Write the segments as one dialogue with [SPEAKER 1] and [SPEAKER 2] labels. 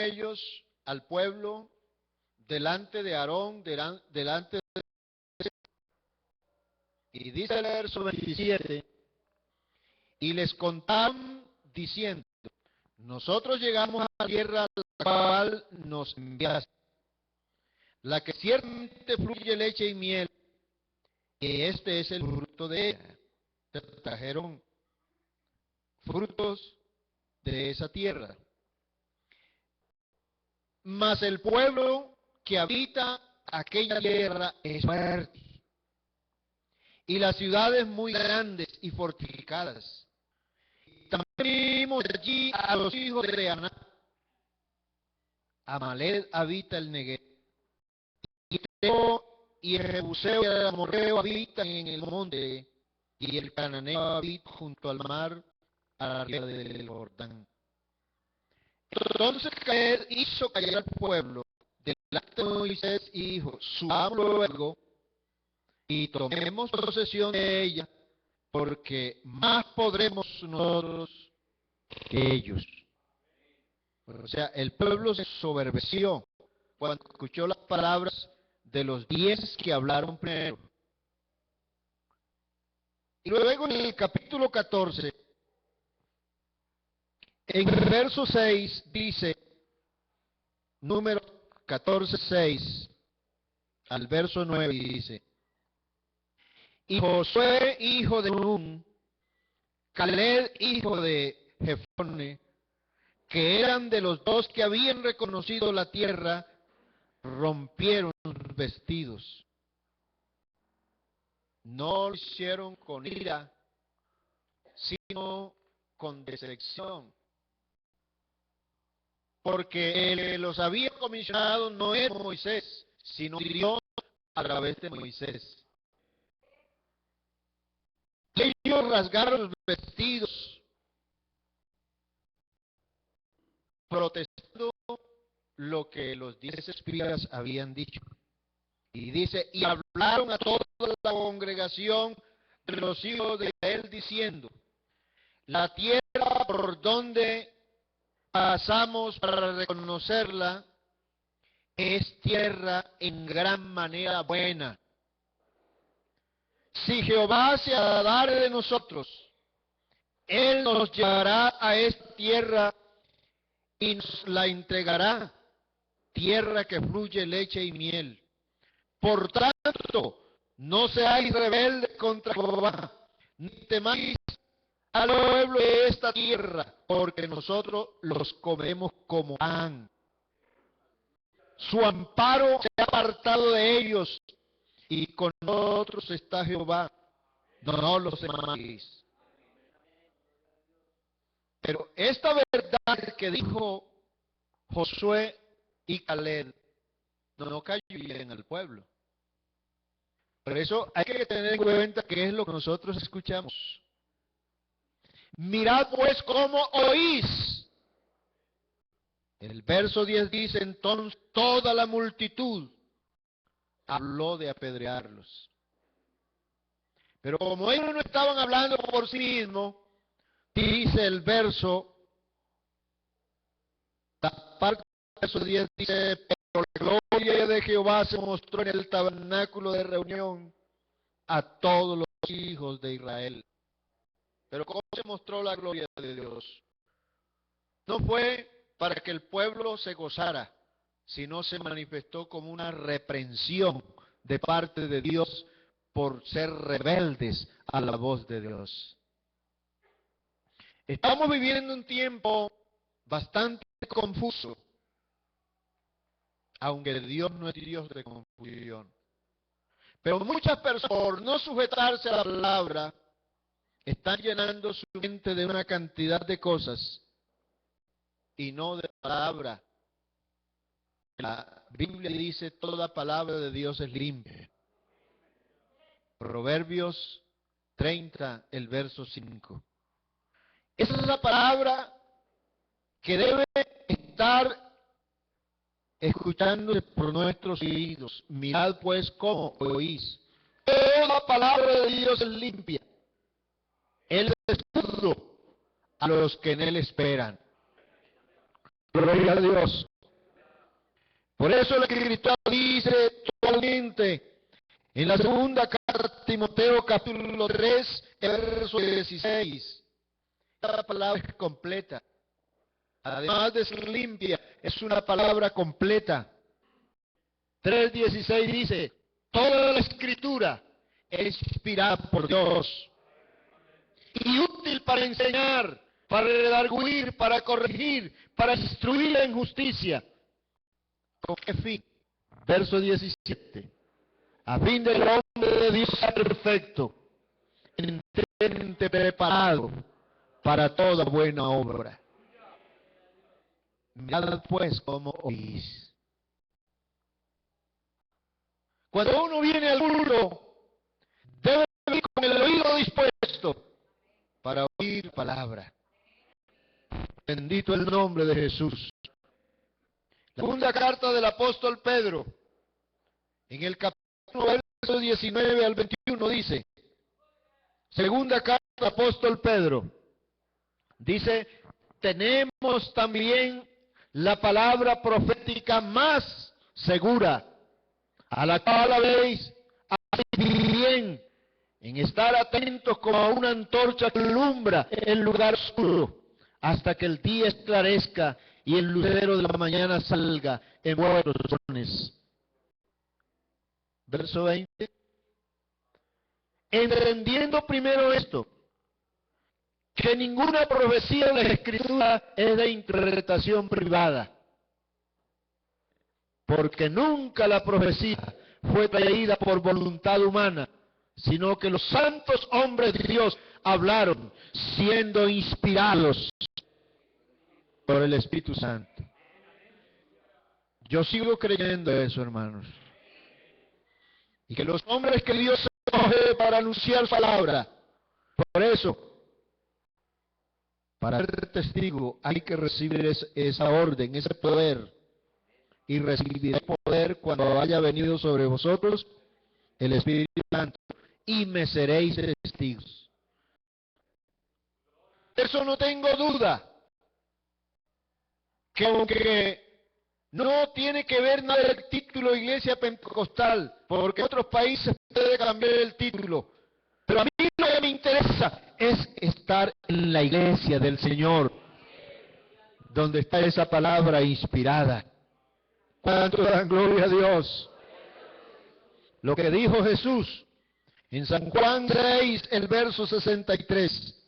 [SPEAKER 1] ellos al pueblo delante de Aarón, delante de... Y dice el verso 27, y les contaron diciendo, nosotros llegamos a la tierra a la cual nos enviaste, la que ciertamente fluye leche y miel, y este es el fruto de ella. Se trajeron frutos de esa tierra. Mas el pueblo que habita aquella tierra es fuerte, y las ciudades muy grandes y fortificadas. También vimos allí a los hijos de Aná. Amalek habita el Negev, y el Jebuseo y el Amorreo habitan en el monte, y el Cananeo habita junto al mar, a la ribera del Jordán. Entonces Caleb hizo callar al pueblo delante de Moisés y dijo, subamos luego y tomemos posesión de ella, porque más podremos nosotros que ellos. O sea, el pueblo se soberbeció cuando escuchó las palabras de los 10 que hablaron primero. Y luego en el capítulo 14, en el verso 6 dice, número 14, 6, al verso 9 dice, y Josué, hijo de Nun, Caleb, hijo de Jefone, que eran de los dos que habían reconocido la tierra, rompieron sus vestidos. No lo hicieron con ira, sino con decepción. Porque el que los había comisionado no era Moisés, sino Dios a través de Moisés. Ellos rasgaron los vestidos, protestando lo que los 10 espías habían dicho. Y dice, y hablaron a toda la congregación de los hijos de Israel diciendo, la tierra por donde pasamos para reconocerla es tierra en gran manera buena. Si Jehová se agradare de nosotros, Él nos llevará a esta tierra y nos la entregará, tierra que fluye leche y miel. Por tanto, no seáis rebeldes contra Jehová, ni temáis al pueblo de esta tierra, porque nosotros los comemos como pan. Su amparo se ha apartado de ellos, y con nosotros está Jehová. No los temáis. Pero esta verdad que dijo Josué y Caleb no cayó bien al pueblo. Por eso hay que tener en cuenta qué es lo que nosotros escuchamos. Mirad pues cómo oís. El verso 10 dice, entonces toda la multitud habló de apedrearlos. Pero como ellos no estaban hablando por sí mismos, dice el verso, la parte del verso 10 dice, pero la gloria de Jehová se mostró en el tabernáculo de reunión a todos los hijos de Israel. Pero ¿cómo se mostró la gloria de Dios? No fue para que el pueblo se gozara, sino se manifestó como una reprensión de parte de Dios por ser rebeldes a la voz de Dios. Estamos viviendo un tiempo bastante confuso, aunque Dios no es Dios de confusión. Pero muchas personas, por no sujetarse a la palabra, están llenando su mente de una cantidad de cosas y no de palabra. La Biblia dice, toda palabra de Dios es limpia. Proverbios 30, el verso 5. Esa es la palabra que debe estar escuchándose por nuestros oídos. Mirad pues cómo oís. Toda palabra de Dios es limpia. Él es puro a los que en Él esperan. Gloria a Dios. Por eso la Escritura dice totalmente en la segunda carta a Timoteo capítulo 3, verso 16. Esta palabra es completa. Además de ser limpia, es una palabra completa. 3:16 dice, toda la Escritura es inspirada por Dios y útil para enseñar, para redarguir, para corregir, para instruir en justicia. ¿Con qué fin? Verso 17. A fin de que el hombre de Dios sea perfecto, enteramente preparado para toda buena obra. Mirad pues cómo oís. Cuando uno viene al culto, debe venir con el oído dispuesto para oír palabra. Bendito el nombre de Jesús. La segunda carta del apóstol Pedro, en el capítulo verso 19 al 21 dice, segunda carta del apóstol Pedro, dice, tenemos también la palabra profética más segura, a la cual habéis bien en estar atentos como a una antorcha que alumbra en lugar oscuro, hasta que el día esclarezca y el lucero de la mañana salga en vuestros corazones. Verso 20. Entendiendo primero esto, que ninguna profecía de la Escritura es de interpretación privada, porque nunca la profecía fue traída por voluntad humana, sino que los santos hombres de Dios hablaron siendo inspirados por el Espíritu Santo. Yo sigo creyendo eso, hermanos. Y que los hombres que Dios escoge para anunciar su palabra, por eso, para ser testigo, hay que recibir esa orden, ese poder. Y recibiré poder cuando haya venido sobre vosotros el Espíritu Santo, y me seréis testigos. Eso no tengo duda, que aunque no tiene que ver nada el título Iglesia Pentecostal, porque en otros países puede cambiar el título, pero a mí lo que me interesa es estar en la iglesia del Señor, donde está esa palabra inspirada. ¿Cuánto dan gloria a Dios? Lo que dijo Jesús en San Juan 6, el verso 63.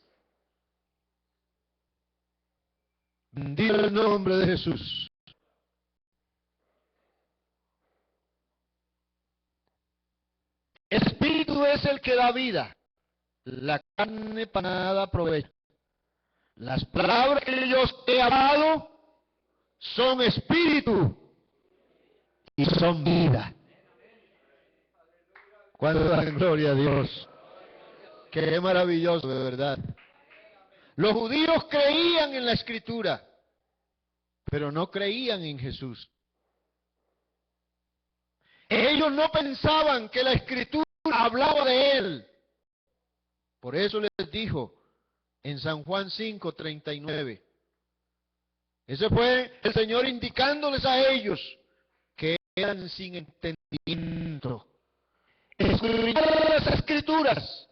[SPEAKER 1] Bendito el nombre de Jesús. Espíritu es el que da vida. La carne para nada aprovecha. Las palabras que yo os he hablado son espíritu y son vida. Cuando dan gloria a Dios. Qué maravilloso, de verdad. Los judíos creían en la Escritura, pero no creían en Jesús. Ellos no pensaban que la Escritura hablaba de Él. Por eso les dijo en San Juan 5:39. Ese fue el Señor indicándoles a ellos que eran sin entendimiento. Escudriñad las Escrituras,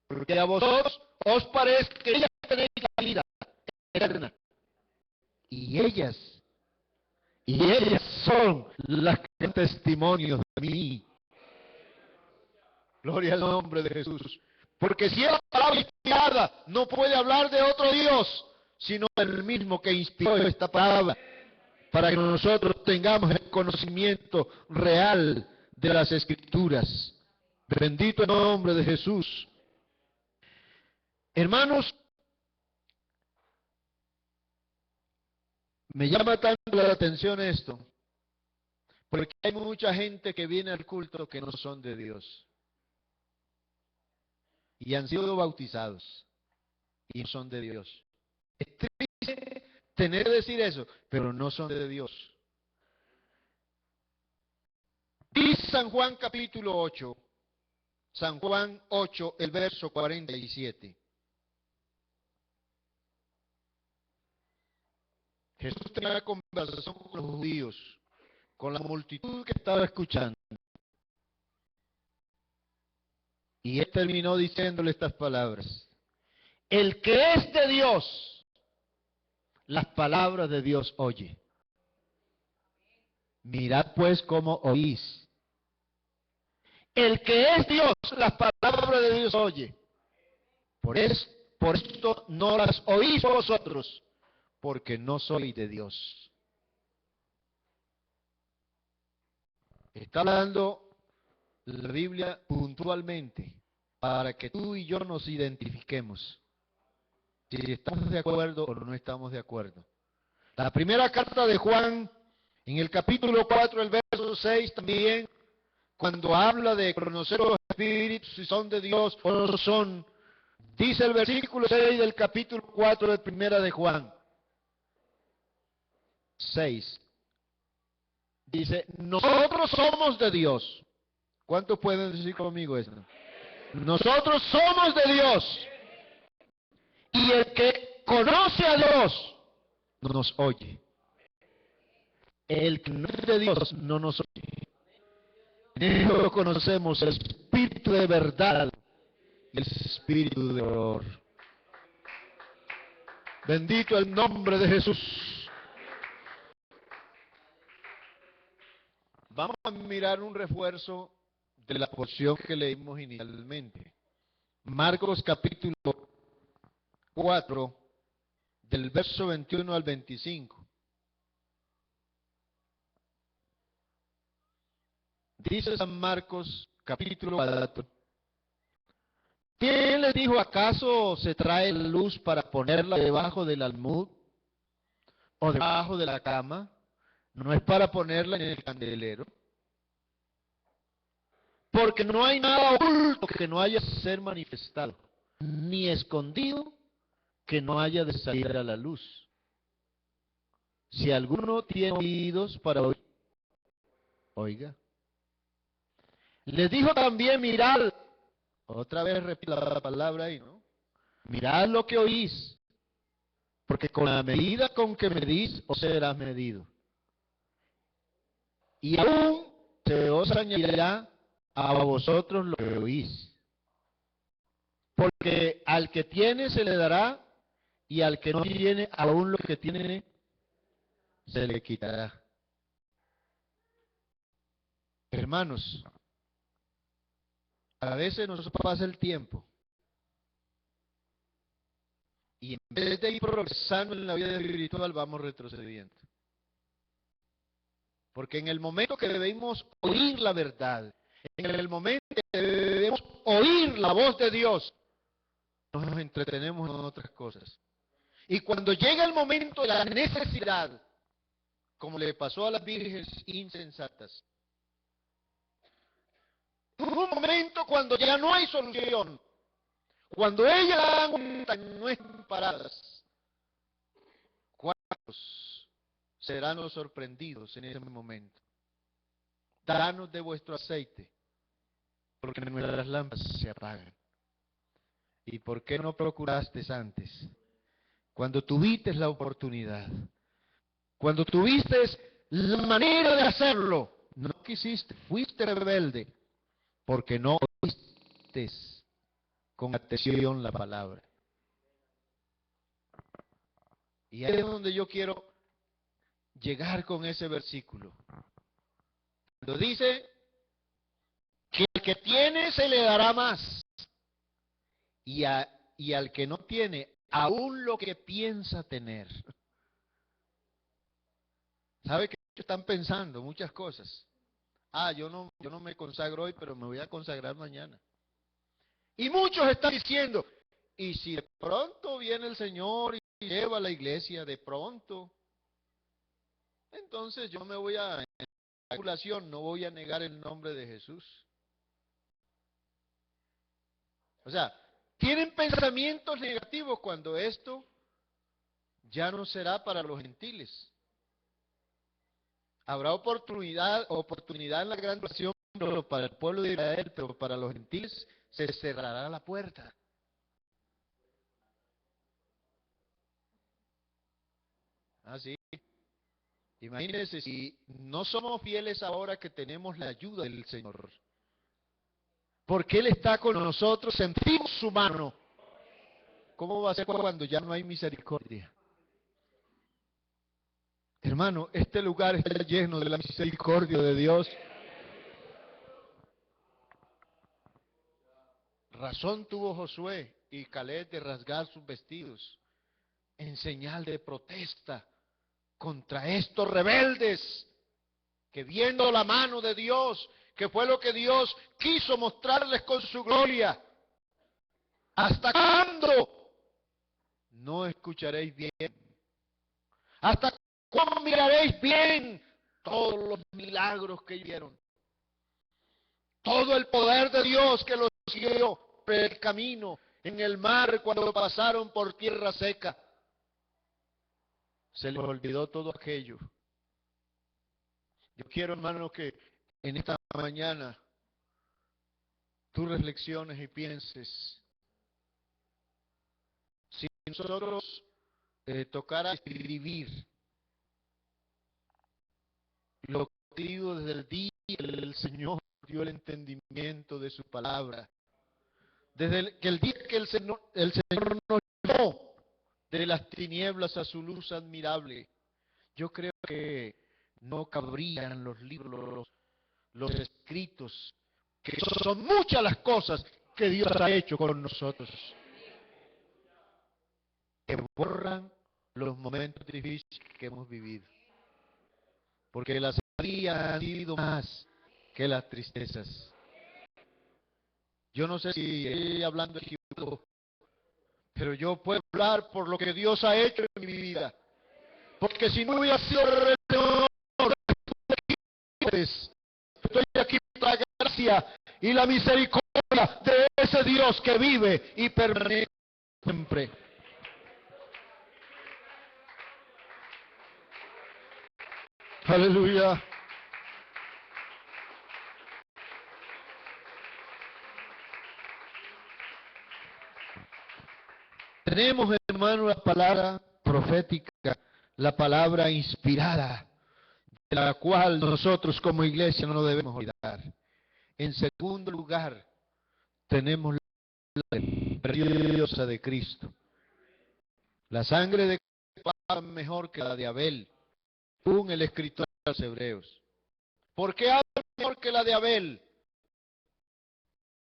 [SPEAKER 1] porque a vosotros os parece que ellas tenéis la vida eterna. Y ellas son las que dan testimonio de mí. Gloria al nombre de Jesús. Porque si es la palabra inspirada, no puede hablar de otro Dios, sino del mismo que inspiró esta palabra, para que nosotros tengamos el conocimiento real de las Escrituras. Bendito el nombre de Jesús. Hermanos, me llama tanto la atención esto, porque hay mucha gente que viene al culto que no son de Dios. Y han sido bautizados y no son de Dios. Es triste tener que decir eso, pero no son de Dios. Dice San Juan capítulo 8, San Juan 8, el verso 47. Jesús tenía una conversación con los judíos con la multitud que estaba escuchando. Y él terminó diciéndole estas palabras. El que es de Dios, las palabras de Dios oye. Mirad pues cómo oís. El que es Dios, las palabras de Dios oye. Por esto no las oís vosotros, porque no soy de Dios. Está hablando la Biblia puntualmente para que tú y yo nos identifiquemos. Si estamos de acuerdo o no estamos de acuerdo. La primera carta de Juan, en el capítulo 4, el verso 6 también, cuando habla de conocer los espíritus, si son de Dios o no son, dice el versículo 6 del capítulo 4 de primera de Juan. 6. Dice, nosotros somos de Dios. ¿Cuántos pueden decir conmigo esto? Nosotros somos de Dios. Y el que conoce a Dios nos oye. El que no es de Dios no nos oye. Nosotros conocemos el espíritu de verdad y el espíritu de error. Bendito el nombre de Jesús. Vamos a mirar un refuerzo de la porción que leímos inicialmente. Marcos capítulo 4, del verso 21 al 25. Dice San Marcos capítulo 4. ¿Quién les dijo, acaso se trae la luz para ponerla debajo del almud o debajo de la cama? ¿No es para ponerla en el candelero? Porque no hay nada oculto que no haya de ser manifestado, ni escondido que no haya de salir a la luz. Si alguno tiene oídos para oír, oiga. Les dijo también, mirad, otra vez repito la palabra ahí, ¿no? Mirad lo que oís, porque con la medida con que medís, os será medido. Y aún se os añadirá a vosotros lo que oís. Porque al que tiene se le dará, y al que no tiene, aún lo que tiene se le quitará. Hermanos, a veces nos pasa el tiempo y en vez de ir progresando en la vida espiritual vamos retrocediendo. Porque en el momento que debemos oír la verdad, en el momento que debemos oír la voz de Dios, nos entretenemos en otras cosas. Y cuando llega el momento de la necesidad, como le pasó a las vírgenes insensatas, un momento cuando ya no hay solución, cuando ellas no están paradas, ¿cuántos serán los sorprendidos en ese momento? Danos de vuestro aceite, porque nuestras lámparas se apagan. ¿Y por qué no procuraste antes? Cuando tuviste la oportunidad, cuando tuviste la manera de hacerlo, no quisiste, fuiste rebelde, porque no oíste con atención la palabra. Y ahí es donde yo quiero llegar con ese versículo. Cuando dice que el que tiene se le dará más, y al que no tiene, aún lo que piensa tener. ¿Sabe que están pensando muchas cosas? Yo no me consagro hoy, pero me voy a consagrar mañana. Y muchos están diciendo, y si de pronto viene el Señor y lleva a la iglesia, de pronto, entonces yo me voy a, en la tribulación, no voy a negar el nombre de Jesús. O sea, tienen pensamientos negativos cuando esto ya no será para los gentiles. Habrá oportunidad en la gran nación para el pueblo de Israel, pero para los gentiles se cerrará la puerta. ¿Ah, sí? Imagínense, si no somos fieles ahora que tenemos la ayuda del Señor, porque Él está con nosotros, sentimos su mano, ¿cómo va a ser cuando ya no hay misericordia? Hermano, este lugar está lleno de la misericordia de Dios. Razón tuvo Josué y Caleb de rasgar sus vestidos en señal de protesta contra estos rebeldes que, viendo la mano de Dios, que fue lo que Dios quiso mostrarles con su gloria, ¿hasta cuándo no escucharéis bien? ¿Hasta cuándo miraréis bien todos los milagros que hicieron? Todo el poder de Dios que los siguió por el camino, en el mar, cuando pasaron por tierra seca. Se les olvidó todo aquello. Yo quiero, hermano, que en esta mañana tú reflexiones y pienses, si nosotros tocara escribir lo que digo desde el día que el Señor dio el entendimiento de su palabra, desde el día que el Señor nos llevó de las tinieblas a su luz admirable, yo creo que no cabrían los libros, los escritos, que son muchas las cosas que Dios ha hecho con nosotros, que borran los momentos difíciles que hemos vivido, porque las alegrías han sido más que las tristezas. Yo no sé si estoy hablando equivocado, pero yo puedo hablar por lo que Dios ha hecho en mi vida, porque si no hubiera sido estoy aquí por la gracia y la misericordia de ese Dios que vive y permanece siempre. Aleluya. Tenemos, hermano, la palabra profética, la palabra inspirada, de la cual nosotros como iglesia no debemos olvidar. En segundo lugar, tenemos la sangre preciosa de Cristo. La sangre de Cristo es mejor que la de Abel, según el escritor de los Hebreos. ¿Por qué es mejor que la de Abel?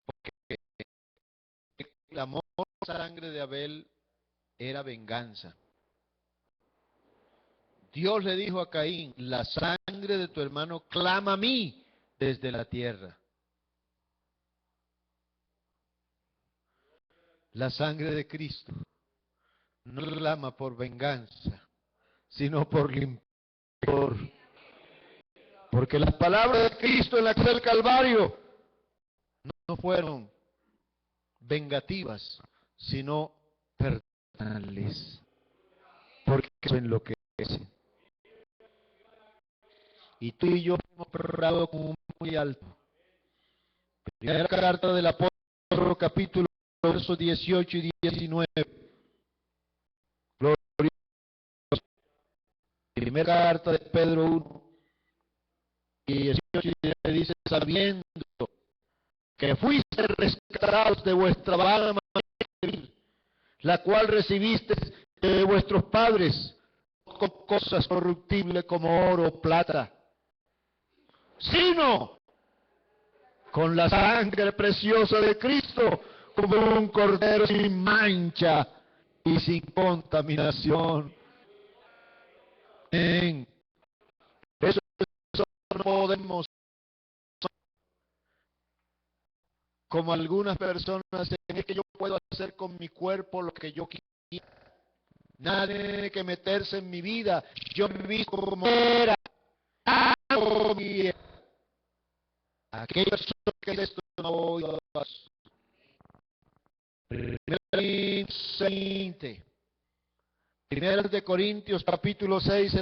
[SPEAKER 1] Porque el amor por la sangre de Abel era venganza. Dios le dijo a Caín, la sangre de tu hermano clama a mí desde la tierra. La sangre de Cristo no clama por venganza, sino por limpiar. Porque las palabras de Cristo en la cruz del Calvario no fueron vengativas, sino perdonales. Porque eso es lo que es. Y tú y yo hemos perrado como muy alto. Primera carta del apóstol, capítulo versos 18 y 19. Gloria a Dios. Primera carta de Pedro 1, 18 y 19 dice, sabiendo que fuiste rescatados de vuestra vana manera de vivir, la cual recibiste de vuestros padres, con cosas corruptibles como oro o plata, sino con la sangre preciosa de Cristo, como un cordero sin mancha y sin contaminación. Amén. Eso no podemos, como algunas personas dicen, es que yo puedo hacer con mi cuerpo lo que yo quiera. Nadie tiene que meterse en mi vida. Yo me visto como era. Aquellos que esto no voy a hacer. Primera de Corintios capítulo 6,